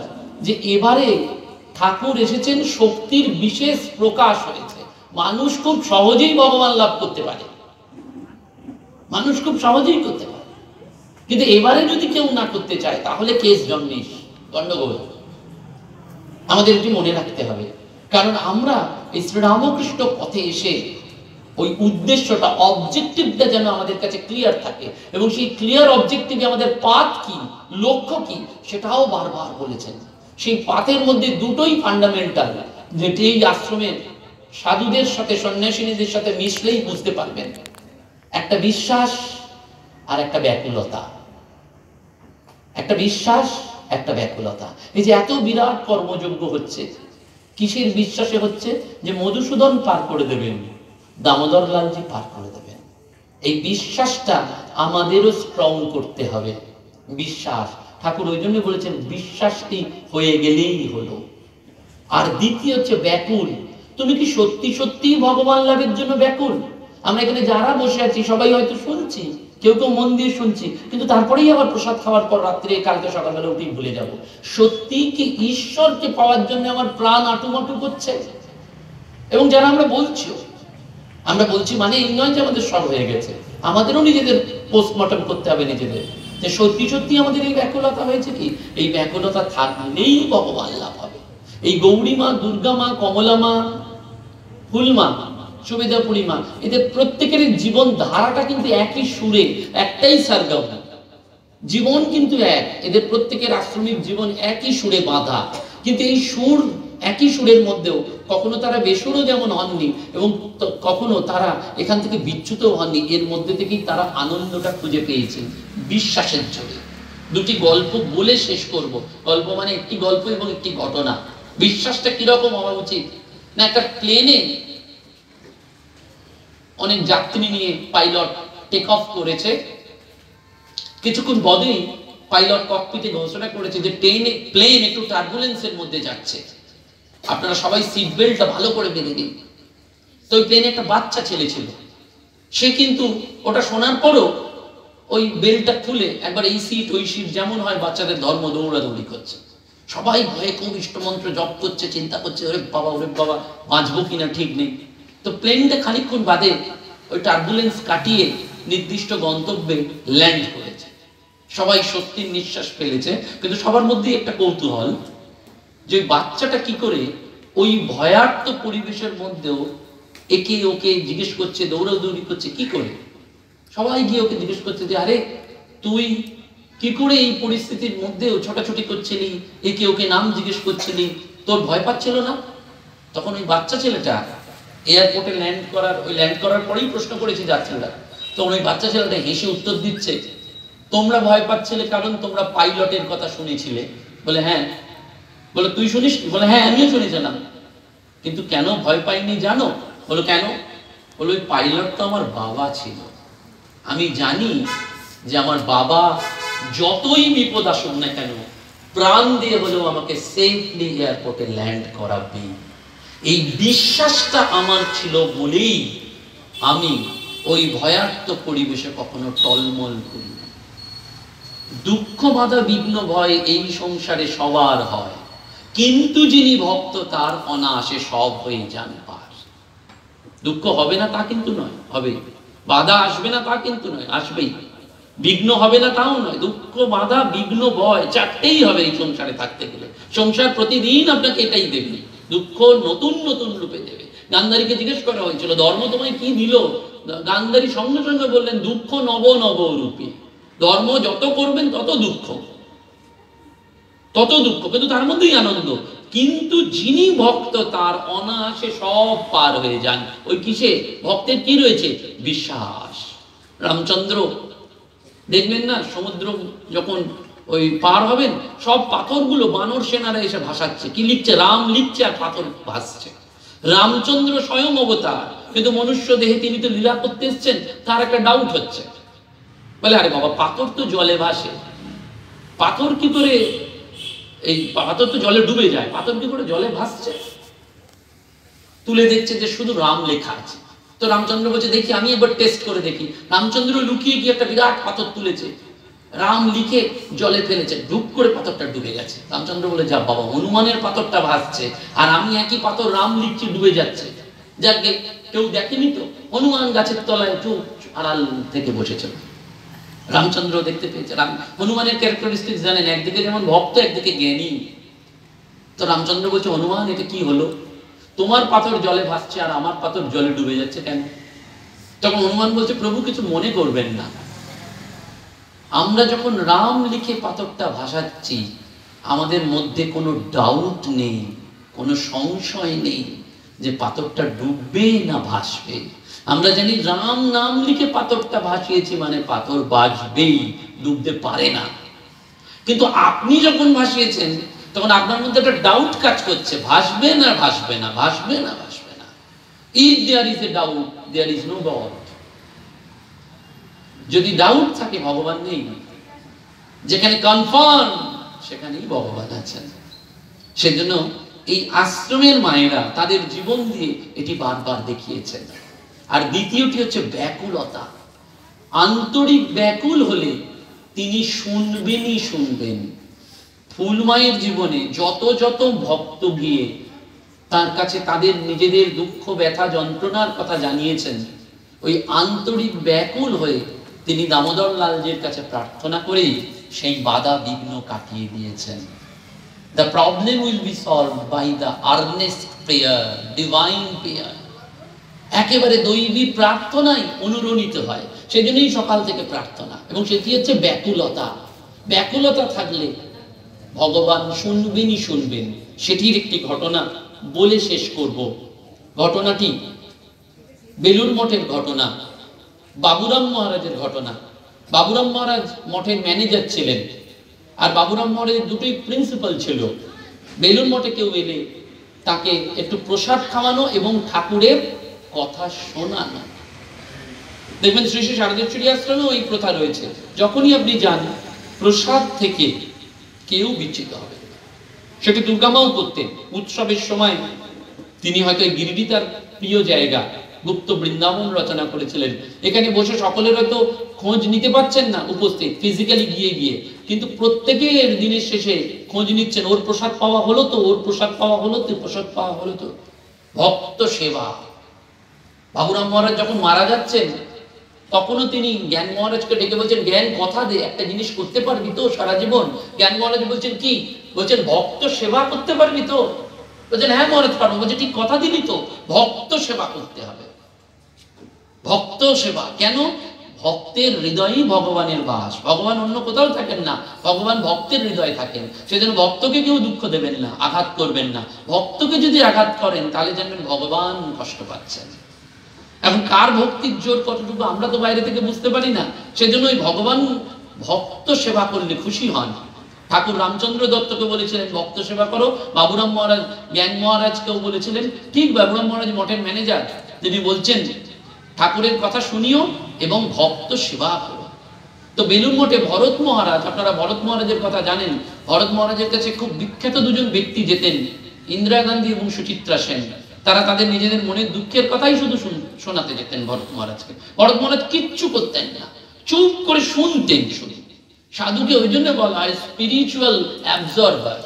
যে এবারে ঠাকুর এসেছেন, শক্তির বিশেষ প্রকাশ হয়েছে, মানুষ খুব সহজেই ভগবান লাভ করতে পারে, মানুষ খুব সহজেই করতে পারে। কিন্তু এবারে যদি কেউ না করতে চায় তাহলে কেস জন্মিস, গন্ডগোল। আমাদের এটি মনে রাখতে হবে। কারণ আমরা এই শ্রীরামকৃষ্ণ পথে এসে ওই উদ্দেশ্যটা, অবজেক্টিভটা যেন আমাদের কাছে ক্লিয়ার থাকে, এবং সেই ক্লিয়ার অবজেক্টিভে আমাদের পাথ কি, লক্ষ্য কি, সেটাও বারবার বলেছেন। সেই পাথের মধ্যে দুটোই ফান্ডামেন্টাল, যেটি এই আশ্রমের সাধুদের সাথে, সন্ন্যাসিনীদের সাথে মিশলেই বুঝতে পারবেন। একটা বিশ্বাস আর একটা ব্যাকুলতা। একটা বিশ্বাস, একটা ব্যাকুলতা। এই যে এত বিরাট কর্মযজ্ঞ হচ্ছে, কিসের বিশ্বাসে হচ্ছে? যে মধুসূদন পার করে দেবেন, দামোদর লালজি পার করে দেবেন। এই বিশ্বাসটা আমাদেরও স্ট্রং করতে হবে। বিশ্বাস, ঠাকুর ওই জন্য বলেছেন বিশ্বাসটি হয়ে গেলেই হলো। আর দ্বিতীয় হচ্ছে ব্যাকুল। তুমি কি সত্যি সত্যি ভগবান লাভের জন্য ব্যাকুল? আমরা এখানে যারা বসে আছি সবাই হয়তো শুনছি, কেউ কেউ মন দিয়ে শুনছি, কিন্তু তারপরেই আবার প্রসাদ খাওয়ার পর রাত্রে, কালকে সকালবেলা উঠেই ভুলে যাব। সত্যি কি ঈশ্বরকে পাওয়ার জন্য আমার প্রাণ আটুমাটু করছে? এবং যারা আমরা বলছি মানে এই নয় যে আমাদের সব হয়ে গেছে, আমাদেরও নিজেদের পোস্টমর্টম করতে হবে নিজেদের, যে সত্যি সত্যি আমাদের এই ব্যাকুলতা হয়েছে কি? এই ব্যাকুলতা থাকলেই ভগবান লাভ হবে। এই গৌরী মা, দুর্গা মা, কমলা মা, ফুলমা, সুবিধাপুরী মা, এদের প্রত্যেকের জীবন ধারাটা কিন্তু একই সুরে, একটাই সারগাম, জীবন কিন্তু এক। এদের প্রত্যেকের আশ্রমিক জীবন একই সুরে বাঁধা, কিন্তু এই সুর, একই সুরের মধ্যেও কখনো তারা বেসুরও যেমন হননি, এবং কখনো তারা এখান থেকে বিচ্যুতও হননি। এর মধ্যে থেকেই তারা আনন্দটা খুঁজে পেয়েছেন বিশ্বাসের জোরে। দুটি গল্প বলে শেষ করব। গল্প মানে একটি গল্প এবং একটি ঘটনা। বিশ্বাসটা কিরকম হওয়া উচিত? না, একটা প্লেনে অনেক যাত্রী নিয়ে পাইলট টেক অফ করেছে। কিছুক্ষণ বাদেই পাইলট ককপিটে ঘোষণা করেছে যে প্লেন একটু টার্বুলেন্সের মধ্যে যাচ্ছে, আপনারা সবাই সিট বেল্টটা ভালো করে বেঁধে নিন। তো ওই প্লেনে একটা বাচ্চা ছেলে ছিল, সে কিন্তু ওটা শোনার পরও ওই বেল্টটা খুলে একবার এই সিট ওই সিট যেমন হয় বাচ্চাদের ধর্ম দৌড়াদৌড়ি করছে। সবাই ভয়ে খুব ইষ্টমন্ত্র জপ করছে, চিন্তা করছে, ওরে বাবা বাঁচবো কিনা ঠিক নেই। তো প্লেনটা খানিকক্ষণ বাদে ওই টার্বুলেন্স কাটিয়ে নির্দিষ্ট গন্তব্যে ল্যান্ড করেছে। সবাই স্বস্তির নিঃশ্বাস ফেলেছে, কিন্তু সবার মধ্যে একটা কৌতূহল যে বাচ্চাটা কি করে ওই ভয়ার্ত পরিবেশের মধ্যেও একে ওকে জিজ্ঞেস করছে, দৌড়াদৌড়ি করছে কি করে। সবাই গিয়ে ওকে জিজ্ঞেস করছে যে আরে তুই কি করে এই পরিস্থিতির মধ্যেও ছোটাছুটি করছিলি, একে ওকে নাম জিজ্ঞেস করছিলি, তোর ভয় পাচ্ছিল না? তখন ওই বাচ্চা ছেলেটা এয়ারপোর্টে ল্যান্ড করার পরেই প্রশ্ন করেছে যাত্রীরা, তখন ওই বাচ্চা ছেলেটা হেসে উত্তর দিচ্ছে, তোমরা ভয় পাচ্ছিলে কারণ তোমরা পাইলটের কথা শুনেছিলে। বলে হ্যাঁ। বলে তুই শুনিস? বলে হ্যাঁ আমিও শুনেছিলাম, কিন্তু কেন ভয় পাইনি জানো? বলো কেন? বলো ওই পাইলট তো আমার বাবা ছিল, আমি জানি যে আমার বাবা যতই বিপদ আসুক না কেন প্রাণ দিয়ে হলেও আমাকে সেফলি এয়ারপোর্টে ল্যান্ড করাবে। এই বিশ্বাসটা আমার ছিল বলেই আমি ওই ভয়ার্ত পরিবেশে কখনো টলমল করি না। দুঃখ বাধা বিঘ্ন ভয় এই সংসারে সবার হয়, কিন্তু যিনি ভক্ত তার অনায়াসে সব হয়ে যান পার। দুঃখ হবে না তা কিন্তু নয়, হবে। বাধা আসবে না তা কিন্তু নয়, আসবেই। বিঘ্ন হবে না তাও নয়, দুঃখ বাধা বিঘ্ন ভয় চারটেই হবে এই সংসারে থাকতে গেলে। সংসার প্রতিদিন আপনাকে এটাই দেবে, দুঃখ নতুন নতুন রূপে দেবে। গান্ধারীকে জিজ্ঞেস করা হয়েছিল ধর্ম তোমায় কি দিল? গান্ধারী সঙ্গে সঙ্গে বললেন দুঃখ নব নব রূপে। ধর্ম যত করবেন তত দুঃখ, কিন্তু তার মধ্যেই আনন্দ। কিন্তু যিনি ভক্ত তার অনায়াসে সব পার হয়ে যান। ওই কিসে? ভক্তের কি রয়েছে? বিশ্বাস। রামচন্দ্র দেখলেন না সমুদ্র যখন ওই পার হবেন, সব পাথরগুলো বানর সেনারা এসে ভাসাচ্ছে, কি লিখছে? রাম লিখছে আর পাথর ভাসছে। রামচন্দ্র স্বয়ং অবতার, কিন্তু মনুষ্য দেহে তিনি তো লীলা করতে এসছেন। তার একটা ডাউট হচ্ছে, বলে আরে বাবা পাথর তো জলে ভাসে, পাথর কি করে, এই পাথর তো জলে ডুবে যায়, পাথর কি করে জলে ভাসছে? তুলে দেখছে যে শুধু রাম লেখা আছে। তো রামচন্দ্র বলছে দেখি আমি একবার টেস্ট করে দেখি। রামচন্দ্র লুকিয়ে গিয়ে একটা বিরাট পাথর তুলেছে, রাম লিখে জলে ফেলেছে, ডুব করে পাথরটা ডুবে গেছে। রামচন্দ্র বলে যা বাবা, হনুমানের পাথরটা ভাসছে আর আমি একই পাথর রাম লিখছি ডুবে যাচ্ছে। যাকে কেউ দেখেনি তো, হনুমান গাছের তলায় চুপ আড়াল থেকে বসেছিল। রামচন্দ্র দেখতে পেয়েছে। হনুমানের ক্যারেক্টারিস্টিক্স জানেন, একদিকে যেমন ভক্ত একদিকে জ্ঞানী। তো রামচন্দ্র বলছে হনুমান এটা কি হলো, তোমার পাথর জলে ভাসছে আর আমার পাথর জলে ডুবে যাচ্ছে কেন? তখন হনুমান বলছে প্রভু কিছু মনে করবেন না, আমরা যখন রাম লিখে পাথরটা ভাসাচ্ছি আমাদের মধ্যে কোনো ডাউট নেই, কোনো সংশয় নেই যে পাথরটা ডুববে না ভাসবে। আমরা জানি রাম নাম লিখে পাথরটা ভাসিয়েছি মানে পাথর ভাসবেই, ডুবতে পারে না। কিন্তু আপনি যখন ভাসিয়েছেন তখন আপনার মধ্যে একটা ডাউট কাজ করছে, ভাসবে না ভাসবে না, ভাসবে না ভাসবে না। If there is a doubt there is no god. যদি ডাউট থাকে ভগবান নেই, যেখানে কনফার্ম সেখানেই ভগবান আছেন। সেজন্য এই আশ্রমের মায়েরা তাদের জীবন দিয়ে এটি বারবার দেখিয়েছেন। আর দ্বিতীয়টি হচ্ছে ব্যাকুলতা। আন্তরিক ব্যাকুল হলে তিনি শুনবেনই শুনবেন। ফুলমায়ের জীবনে যত যত ভক্ত গিয়ে তার কাছে তাদের নিজেদের দুঃখ ব্যথা যন্ত্রণার কথা জানিয়েছেন, ওই আন্তরিক ব্যাকুল হয়ে তিনি দামোদর লালজির কাছে প্রার্থনা করেই সেই বাধা বিঘ্ন কাটিয়ে দিয়েছেন। The problem will be solved by the earnest prayer, divine prayer. একেবারে দৈবী প্রার্থনাই অনুরণিত হয়, সেজন্যই সকাল থেকে প্রার্থনা। এবং সেটি হচ্ছে ব্যাকুলতা। ব্যাকুলতা থাকলে ভগবান শুনবেনই শুনবেন। সেটির একটি ঘটনা বলে শেষ করব। ঘটনাটি বেলুড় মঠের ঘটনা, বাবুরাম মহারাজের ঘটনা। বাবুরাম মহারাজ মঠের ম্যানেজার ছিলেন, আর বাবুরাম মহারাজের দুটোই প্রিন্সিপাল ছিল। বেলুড় মঠে কেউ এলে তাকে একটু প্রসাদ খাওয়ানো এবং ঠাকুরের কথা শোনানো। দেখবেন শ্রী শ্রী শারদেশ্বরী আশ্রমেও এই প্রথা রয়েছে, যখনই আপনি যান প্রসাদ থেকে কেউ বিচ্ছিত হবে। সেটি দুর্গামাও করতেন। উৎসবের সময় তিনি হয়তো গিরিডি তার প্রিয় জায়গা, গুপ্ত বৃন্দাবন রচনা করেছিলেন। এখানে বসে সকলের হয়তো খোঁজ নিতে পারছেন না উপস্থিত ফিজিক্যালি গিয়ে, কিন্তু প্রত্যেকের দিনের শেষে খোঁজ নিচ্ছেন, ওর প্রসাদ পাওয়া হলো তো, ওর প্রসাদ পাওয়া হলো তো, প্রসাদ পাওয়া হলো তো। ভক্ত সেবা। বাবুরাম মহারাজ যখন মারা যাচ্ছেন তখনও তিনি জ্ঞান মহারাজকে ডেকে বলছেন, জ্ঞান কথা দে, একটা জিনিস করতে পারবি তো সারা জীবন? জ্ঞান মহারাজ বলছেন কি? বলছেন ভক্ত সেবা করতে পারবি তো? বলছেন হ্যাঁ মহারাজ পারবো। বলছে ঠিক কথা দিলি তো, ভক্ত সেবা করতে হবে। ভক্ত সেবা কেন? ভক্তের হৃদয়েই ভগবানের বাস। ভগবান অন্য কোথাও থাকেন না, ভগবান ভক্তের হৃদয়ে থাকেন। সেজন্য ভক্তকে কেউ দুঃখ দেবেন না, আঘাত করবেন না। ভক্তকে যদি আঘাত করেন তাহলে জানবেন ভগবান কষ্ট পাচ্ছেন। এখন কার ভক্তির জোর কতটুকু আমরা তো বাইরে থেকে বুঝতে পারি না। সেজন্য ওই ভগবান ভক্ত সেবা করলে খুশি হন। ঠাকুর রামচন্দ্র দত্তকে বলেছিলেন ভক্ত সেবা করো। বাবুরাম মহারাজ জ্ঞান মহারাজকেও বলেছিলেন। ঠিক বাবুরাম মহারাজ মঠের ম্যানেজার, তিনি বলছেন ঠাকুরের কথা শুনিও এবং ভক্ত সেবা করো। তো বেলুড় মঠে ভরত মহারাজ, আপনারা ভরত মহারাজের কথা জানেন। ভরত মহারাজের কাছে খুব বিখ্যাত দুজন ব্যক্তি যেতেন, ইন্দিরা গান্ধী এবং সুচিত্রা সেন। তারা তাদের নিজেদের মনের দুঃখের কথাই শুধু শোনাতে যেতেন ভরত মহারাজকে। ভরত মহারাজ কিচ্ছু করতেন না, চুপ করে শুনতেন শুধু। সাধুকে ওই জন্য বলা হয় স্পিরিচুয়াল অ্যাবজর্ভার।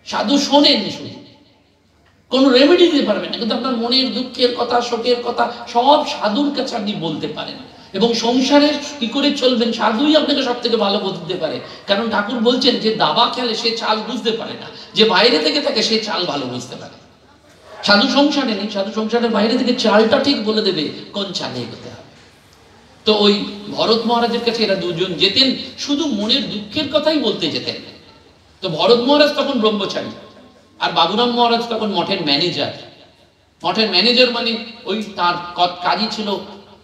সাধু শোনেন শুধু, কোন রেমেডি দিতে পারবেন না, কিন্তু আপনার মনের দুঃখের কথা, শোকের কথা সব সাধুর কাছে আপনি বলতে পারেন। এবং সংসারে কি করে চলবেন সাধুই আপনাকে সব থেকে ভালো বলতে পারে। কারণ ঠাকুর বলছেন যে দাবা খেলে সে চাল বুঝতে পারে না, যে বাইরে থেকে থাকে সে চাল ভালো বুঝতে পারে। সাধু সংসারে নেই, সাধু সংসারের বাইরে থেকে চালটা ঠিক বলে দেবে কোন চালে এগোতে হবে। তো ওই ভরত মহারাজের কাছে এরা দুজন যেতেন, শুধু মনের দুঃখের কথাই বলতে যেতেন। তো ভরত মহারাজ তখন ব্রহ্মচারী, আর বাবুরাম মহারাজ তখন মঠের ম্যানেজার। মঠের ম্যানেজার মানে ওই তার কাজই ছিল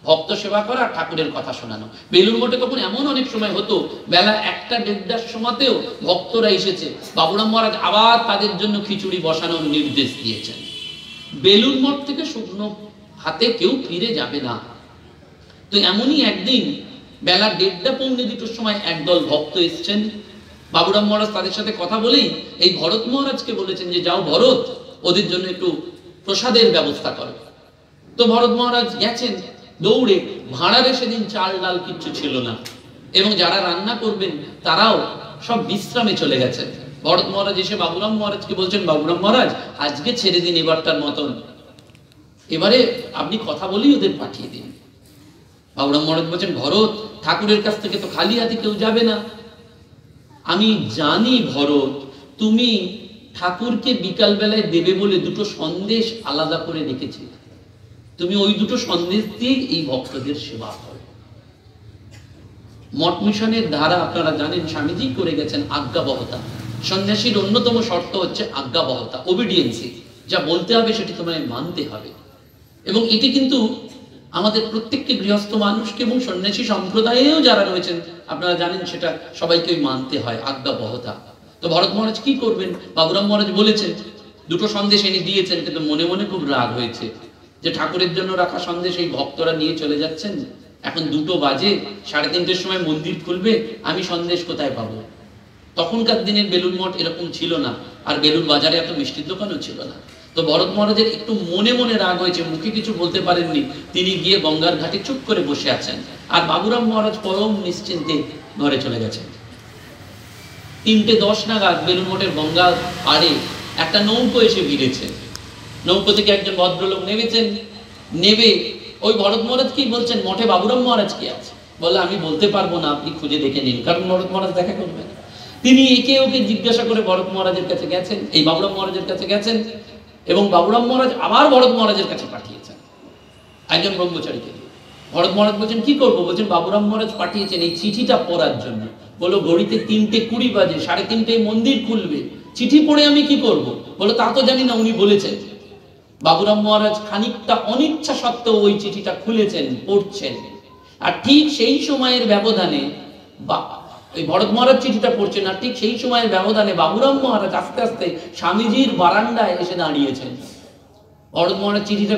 ভক্ত সেবা করা, ঠাকুরের কথা শোনানো। বেলুড় মঠে তখন এমন অনেক সময় হতো বেলা 1টা-1:30টার সময়তেও ভক্তরা এসেছে, বাবুরাম মহারাজ আবার তাদের জন্য খিচুড়ি বসানোর নির্দেশ দিয়েছেন। বেলুড় মঠ থেকে শুকনো হাতে কেউ ফিরে যাবে না। তো এমনই একদিন বেলা 1:30-1:45 সময় একদল ভক্ত এসছেন। বাবুরাম মহারাজ তাদের সাথে কথা বলেই এই ভরত মহারাজকে বলেছেন যে যাও ভরত, ওদের জন্য একটু প্রসাদের ব্যবস্থা করো। তো ভরত মহারাজ গেছেন দৌড়ে। ভাঁড়ারে সেদিন চাল ডাল কিচ্ছু ছিল না, এবং যারা রান্না করবেন তারাও সব বিশ্রামে চলে গেছেন। ভরত মহারাজ এসে বাবুরাম মহারাজকে বলছেন, বাবুরাম মহারাজ আজকে ছেড়ে দিন এবারটার মতন, এবারে আপনি কথা বলেই ওদের পাঠিয়ে দিন। বাবুরাম মহারাজ বলছেন, ভরত ঠাকুরের কাছ থেকে তো খালি হাতে কেউ যাবে না। আমি জানি ভরত, তুমি ঠাকুরকে বিকাল বেলায় দেবে বলে 2টো সন্দেশ আলাদা করে রেখেছি, তুমি ওই 2টো সন্দেশ দিয়ে এই ভক্তদের সেবা করো। মঠ মিশনের ধারা আপনারা জানেন, স্বামীজি করে গেছেন আজ্ঞাবহতা। সন্ন্যাসীর অন্যতম শর্ত হচ্ছে আজ্ঞাবহতা, ওবিডিয়েন্সি। যা বলতে হবে সেটি তোমায় মানতে হবে। এবং এটি কিন্তু আমাদের প্রত্যেককে গৃহস্থ মানুষকে এবং সন্ন্যাসী সম্প্রদায়েও যারা রয়েছেন আপনারা জানেন সেটা সবাইকে মানতে হয়, আজ্ঞাবহতা। তো ভরত মহারাজ কি করবেন? বাবুরাম মহারাজ বলেছেন 2টো সন্দেশ এনে দিয়েছেন, কিন্তু মনে মনে খুব রাগ হয়েছে যে ঠাকুরের জন্য রাখা সন্দেশ এই ভক্তরা নিয়ে চলে যাচ্ছেন। এখন 2টো বাজে, 3:30-র সময় মন্দির খুলবে, আমি সন্দেশ কোথায় পাবো? তখনকার দিনের বেলুড় মঠ এরকম ছিল না, আর বেলুড় বাজারে এত মিষ্টির দোকানও ছিল না। তো ভরত মহারাজের একটু মনে মনে রাগ হয়েছে, মুখে কিছু বলতে পারেননি। তিনি গিয়ে গঙ্গার ঘাটে চুপ করে বসে আছেন, আর বাবুরাম মহারাজ পরম নিশ্চিন্তে ঘরে চলে গেছেন। 3:10 নাগাদ বেলুড় মঠের গঙ্গা পাড়ে একটা নৌকো এসে ভিড়েছে। নৌকো থেকে একজন ভদ্রলোক নেমেছেন। নেবে ওই ভরত মহারাজ কি বলছেন, মঠে বাবুরাম মহারাজ কি আছে? বলে আমি বলতে পারবো না, আপনি খুঁজে দেখে নিন, কারণ ভরত মহারাজ দেখা করবেন। তিনি একে ওকে জিজ্ঞাসা করে ভরত মহারাজের কাছে গেছেন, এই বাবুরাম মহারাজের কাছে গেছেন, এবং বাবুরাম মহারাজ আবার ভরত মহারাজের কাছে পাঠিয়েছেন একজন ব্রহ্মচারীকে। ভরত মহারাজ বলছেন কি করবো? বলছেন বাবুরাম মহারাজ পাঠিয়েছেন এই চিঠিটা পড়ার জন্য। বলো ঘড়িতে 3:20 বাজে, 3:30টায় মন্দির খুলবে, চিঠি পড়ে আমি কি করব? বলো তা তো জানি না, উনি বলেছেন। বাবুরাম মহারাজ খানিকটা অনিচ্ছা সত্ত্বেও ওই চিঠিটা খুলেছেন, পড়ছেন। আর ঠিক সেই সময়ের ব্যবধানে ওই ভরত মহারাজ চিঠিটা পড়ছেন, আর ঠিক সেই সময়ের ব্যবধানে বাবুরাম মহারাজ আস্তে আস্তে স্বামীজির বারান্দায় এসে দাঁড়িয়েছেন। ভরত মহারাজ চিঠিটা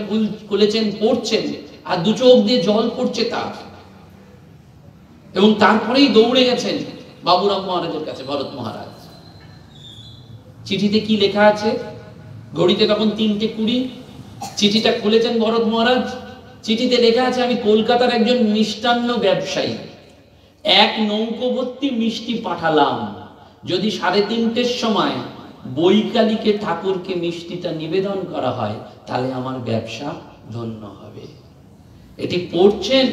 খুলেছেন, পড়ছেন, আর 2 চোখ দিয়ে জল পড়ছে তার। এবং তারপরেই দৌড়ে গেছেন বাবুরাম মহারাজের কাছে ভরত মহারাজ। চিঠিতে কি লেখা আছে? ঘড়িতে তখন 3:20। চিঠিটা খুলেছেন ভরত মহারাজ। চিঠিতে লেখা আছে, আমি কলকাতার একজন মিষ্টান্ন ব্যবসায়ী, 1 নৌকো ভর্তি মিষ্টি পাঠালাম। যদি 3:30-র সময় বৈকালিকে ঠাকুরকে মিষ্টিটা নিবেদন করা হয় তাহলে আমার ব্যবসা ধন্য হবে। এটি পড়ছেন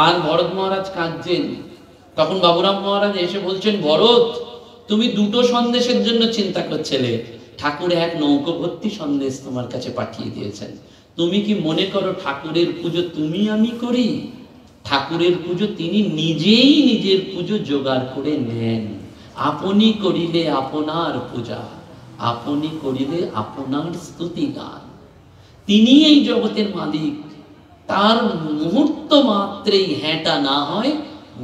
আর ভরত মহারাজ কাঁদছেন। তখন বাবুরাম মহারাজ এসে বলছেন, ভরত তুমি 2টো সন্দেশের জন্য চিন্তা করছিলে, ঠাকুর এক নৌকো ভর্তি সন্দেশ তোমার কাছে পাঠিয়ে দিয়েছেন। তুমি কি মনে করো ঠাকুরের পুজো তুমি আমি করি? ঠাকুরের পুজো তিনি নিজেই নিজের পুজো জোগাড় করে নেন। আপনি করিলে আপনার পূজা, আপনি করিলে আপনার স্তুতি গান। তিনি এই জগতের মালিক। তার মুহূর্ত মাত্রেই হ্যাঁটা না হয়,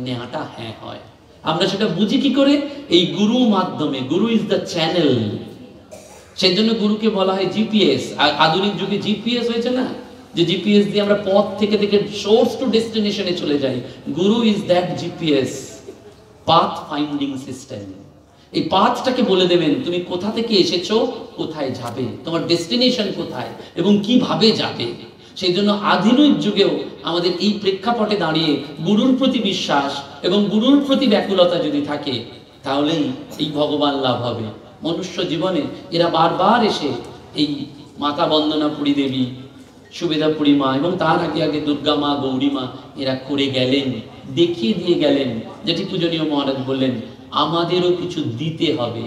নেহাটা হ্যাঁ হয়। আমরা সেটা বুঝি কি করে? এই গুরু মাধ্যমে। গুরু ইজ দ্য চ্যানেল। সেই জন্য গুরুকে বলা হয় জিপিএস। আর আধুনিক যুগে জিপিএস হয়েছে না, যে জিপিএস দিয়ে আমরা পথ থেকে থেকে সোর্স টু ডেস্টিনেশনে চলে যাই। গুরু is that GPS, path finding system. এই পাথটাকে বলে দেবেন তুমি কোথা থেকে এসেছো, কোথায় যাবে, তোমার ডেস্টিনেশন কোথায় এবং কিভাবে যাবে। সেই জন্য আধুনিক যুগেও আমাদের এই প্রেক্ষাপটে দাঁড়িয়ে গুরুর প্রতি বিশ্বাস এবং গুরুর প্রতি ব্যাকুলতা যদি থাকে, তাহলেই এই ভগবান লাভ হবে। মনুষ্য জীবনে এরা বারবার এসে এই মাতা বন্দনাপুরী দেবী, সুবেদাপুরী মা এবং তার আগে আগে দুর্গা মা, গৌরী মা, এরা করে গেলেন, দেখিয়ে দিয়ে গেলেন। যেটি পূজনীয় মহারাজ বললেন, আমাদেরও কিছু দিতে হবে।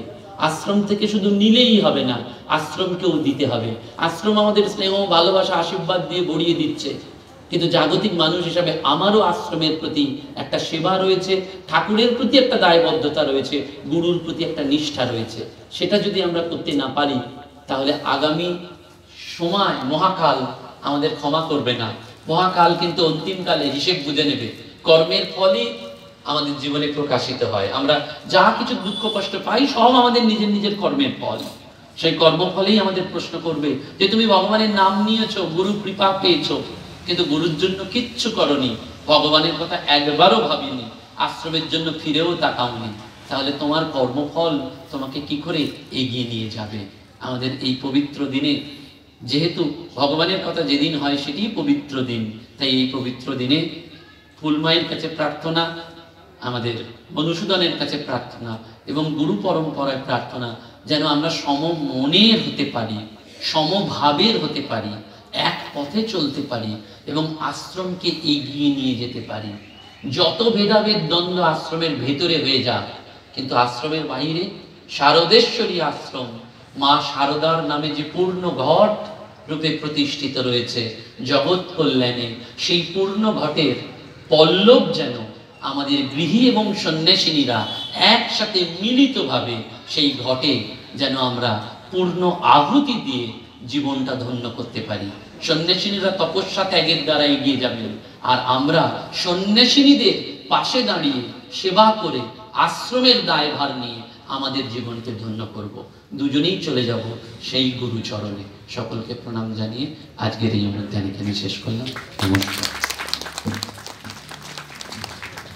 আশ্রম থেকে শুধু নিলেই হবে না, আশ্রমকেও দিতে হবে। আশ্রম আমাদের স্নেহ, ভালোবাসা, আশীর্বাদ দিয়ে ভরিয়ে দিচ্ছে, কিন্তু জাগতিক মানুষ হিসাবে আমারও আশ্রমের প্রতি একটা সেবা রয়েছে, ঠাকুরের প্রতি একটা দায়বদ্ধতা রয়েছে, গুরুর প্রতি একটা নিষ্ঠা রয়েছে। সেটা যদি আমরা করতে না পারি, তাহলে আগামী সময় মহাকাল আমাদের ক্ষমা করবে না। মহাকাল কিন্তু অন্তিমকালে হিসেব বুঝে নেবে। কর্মের ফলই আমাদের জীবনে প্রকাশিত হয়। আমরা যা কিছু দুঃখ কষ্ট পাই, সব আমাদের নিজের নিজের কর্মের ফল। সেই কর্মফলেই আমাদের প্রশ্ন করবে যে তুমি ভগবানের নাম নিয়েছো, গুরু কৃপা পেয়েছো, কিন্তু গুরুর জন্য কিচ্ছু করনি, ভগবানের কথা একবারও ভাবিনি, আশ্রমের জন্য ফিরেও তাকাওনি, তাহলে তোমার কর্মফল তোমাকে কি করে এগিয়ে নিয়ে যাবে? আমাদের এই পবিত্র দিনে, যেহেতু ভগবানের কথা যেদিন হয় সেটি পবিত্র দিন, তাই এই পবিত্র দিনে ফুলমায়ের কাছে প্রার্থনা, আমাদের মধুসূদনের কাছে প্রার্থনা এবং গুরু পরম্পরায় প্রার্থনা, যেন আমরা সম মনের হতে পারি, সমভাবের হতে পারি, এক পথে চলতে পারি এবং আশ্রমকে এগিয়ে নিয়ে যেতে পারি। যত ভেদাভেদ দ্বন্দ্ব আশ্রমের ভেতরে হয়ে যাক, কিন্তু আশ্রমের বাইরে শারদেশ্বরী আশ্রম, মা শারদার নামে যে পূর্ণ ঘট রূপে প্রতিষ্ঠিত রয়েছে জগৎ কল্যাণে, সেই পূর্ণ ঘটের পল্লব যেন আমাদের গৃহী এবং সন্ন্যাসিনীরা একসাথে মিলিতভাবে সেই ঘটে যেন আমরা পূর্ণ আহুতি দিয়ে জীবনটা ধন্য করতে পারি। সন্ন্যাসিনীরা তপস্যা ত্যাগের দ্বারা এগিয়ে যাবেন, আর আমরা সন্ন্যাসিনীদের পাশে দাঁড়িয়ে সেবা করে আশ্রমের দায়ভার নিয়ে আমাদের জীবনকে ধন্য করব। দুজনেই চলে যাব সেই গুরু চরণে। সকলকে প্রণাম জানিয়ে আজকের এই অনুষ্ঠান এখানে শেষ করলাম। নমস্কার।